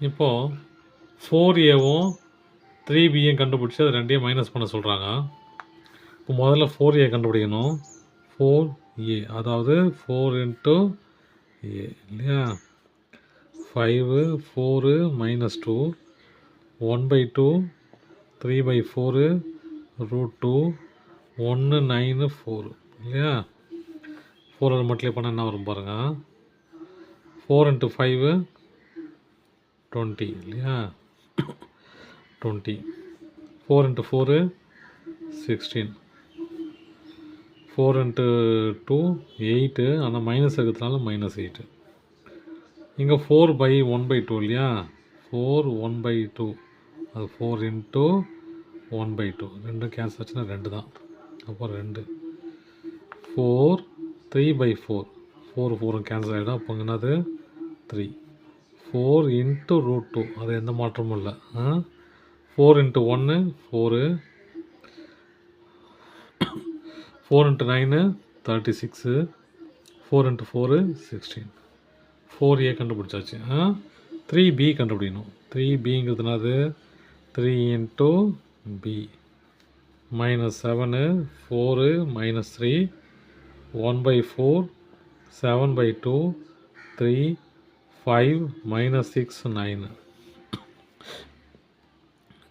இப்போது 4Aவும் 3Bயும் கண்டுபிடிச்சி அது ரெண்டையும் மைனஸ் பண்ண சொல்கிறாங்க. இப்போ முதல்ல 4A கண்டுபிடிக்கணும். 4A அதாவது 4 இன்ட்டு A இல்லையா? 5 4 -2 1/2 3/4 √2 1 9 4 இல்லையா? 4 மல்டிப்ளை பண்ணால் என்ன வரும் பாருங்கள். 4 × 5 20 இல்லையா? 20 4 × 4 16 4 × 2 8 ஆனால் மைனஸ் இருக்கிறதுனால -8. இங்கே 4/1/2 இல்லையா? 4 1/2 அது 4 × 1/2 ரெண்டும் கேன்சல் ஆச்சுன்னா 2 தான். அப்போ 2 4 3/4 4 4 கேன்சல் ஆகிடும். அப்போ என்னது 3 4 × √2 அது எந்த மாற்றமும் இல்லை. 4 × 1 4 4 × 9 36 4 × 4 16 4A கண்டுபிடிச்சாச்சு. 3B கண்டுபிடிக்கணும். 3Bங்கிறதுனாது 3 × B -7 4 -3 1/4 7/2 3 5 -6 9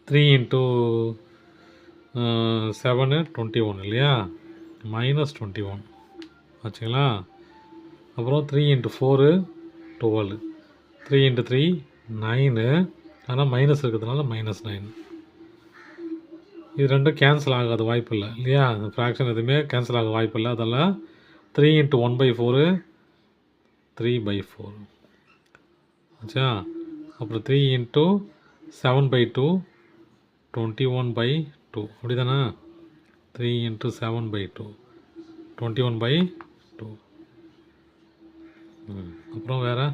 3 × 7 21 இல்லையா? -21 ஆச்சுங்களா? அப்புறம் 3 × 4 12 3 × 3 9 ஆனால் மைனஸ் இருக்கிறதுனால -9. இது ரெண்டும் கேன்சல் ஆகாத வாய்ப்பு இல்லை இல்லையா? அந்த ஃப்ராக்ஷன் எதுவுமே கேன்சல் ஆக வாய்ப்பு இல்லை. அதெல்லாம் 3 × 1/4 3/4 ஆச்சா? அப்புறம் 3 × 7/2 21/2 அப்படி தானே? 3 × 7/2 21/2. அப்புறம் வேறு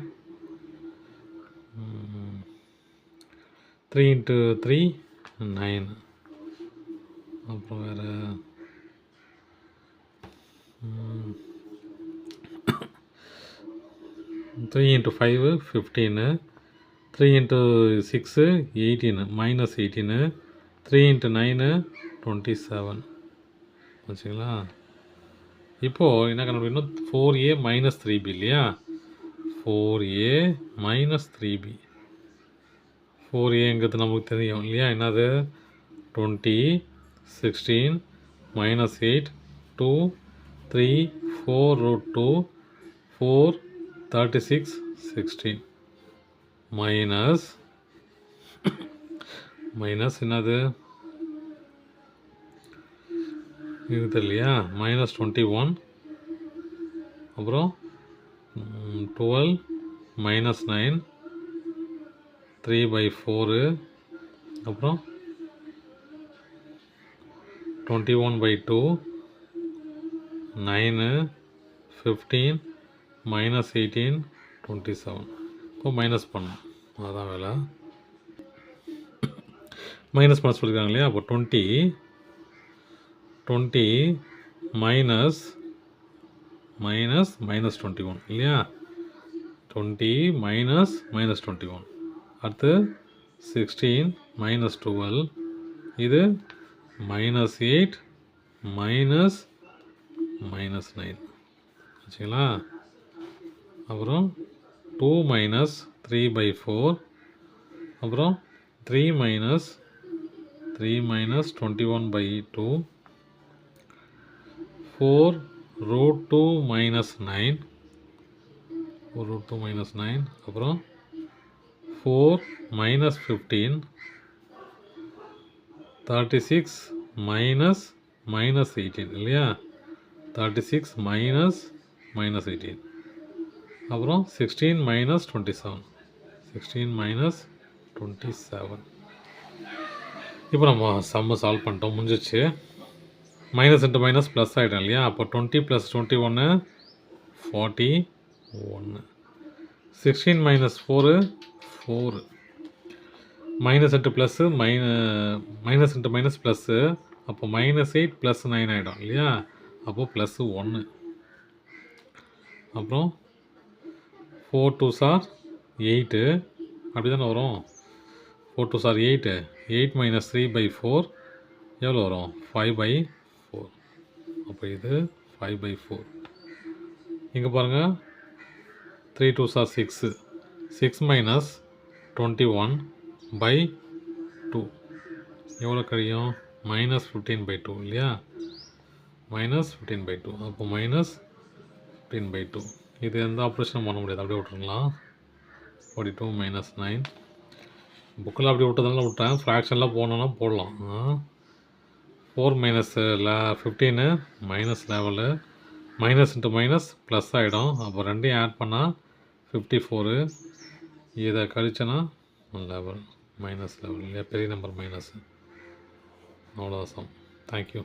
3 × 3 9. அப்புறம் வேறு 3 × 5 15 3 × 6 18 -18 3 × 9 27 வச்சுங்களா? இப்போது என்ன கண்டுபிடிக்கணும்? 4A - 3B இல்லையா? 4A - 3B 4Aங்கிறது நமக்கு தெரியும் இல்லையா? என்னது 20 16 -8 2 3 4 √2 4 36 16 மைனஸ் என்னது இருக்குது இல்லையா? -21 அப்புறம் 12 -9 3/4 அப்புறம் 21/2 9 15 -18 27. இப்போ மைனஸ் பண்ணணும். அதுதான் வேலை. மைனஸ் பண்ண சொல்லியிருக்காங்க இல்லையா? அப்போ 20 மைனஸ் -21 இல்லையா? 20 -21 அடுத்து 16 -12 இது -8 -9 வச்சுங்களா? அப்புறம் 2 3/4 அப்புறம் 3 -21/2 4 √2 -9 அப்புறம் 4 -15 36 -18 இல்லையா? 36 -18 அப்புறம் 16 -27 இப்போ நம்ம சம்ம சால்வ் பண்ணிட்டோம். முடிஞ்சிச்சு. மைனஸ் இன்ட்டு மைனஸ் ப்ளஸ் ஆகிடும் இல்லையா? அப்போ 20 + 21 41 16 - 4 4 minus into plus minus into minus plus அப்போ -8 + 9 ஆகிடும் இல்லையா? அப்போது +1 அப்புறம் 4 2s are 8 அப்படி தானே வரும். 4 2 சார் 8, 8 மைனஸ் 3/4 எவ்வளோ வரும்? 5/4. அப்போ இது 5/4. இங்கே பாருங்கள், 3 2 சார் 6, 6 மைனஸ் 21/2 எவ்வளோ கழியும்? -15/2 இல்லையா? -15/2. அப்போ -15/2. இது எந்த ஆப்ரேஷனும் பண்ண முடியாது, அப்படியே விட்டுருங்களா? 42 - 9. புக்கில் அப்படி விட்டதுனால விட்டேன். ஃப்ராக்ஷன்லாம் போனோன்னா போடலாம். 4 - 15 -11, மைனஸ் இன்ட்டு மைனஸ் ப்ளஸ் ஆகிடும். அப்போ ரெண்டையும் ஆட் பண்ணால் 54. இதை கழிச்சனா 11 -11 இல்லையா? பெரிய நம்பர் மைனஸ். அவ்வளோதான் சம். தேங்க்யூ.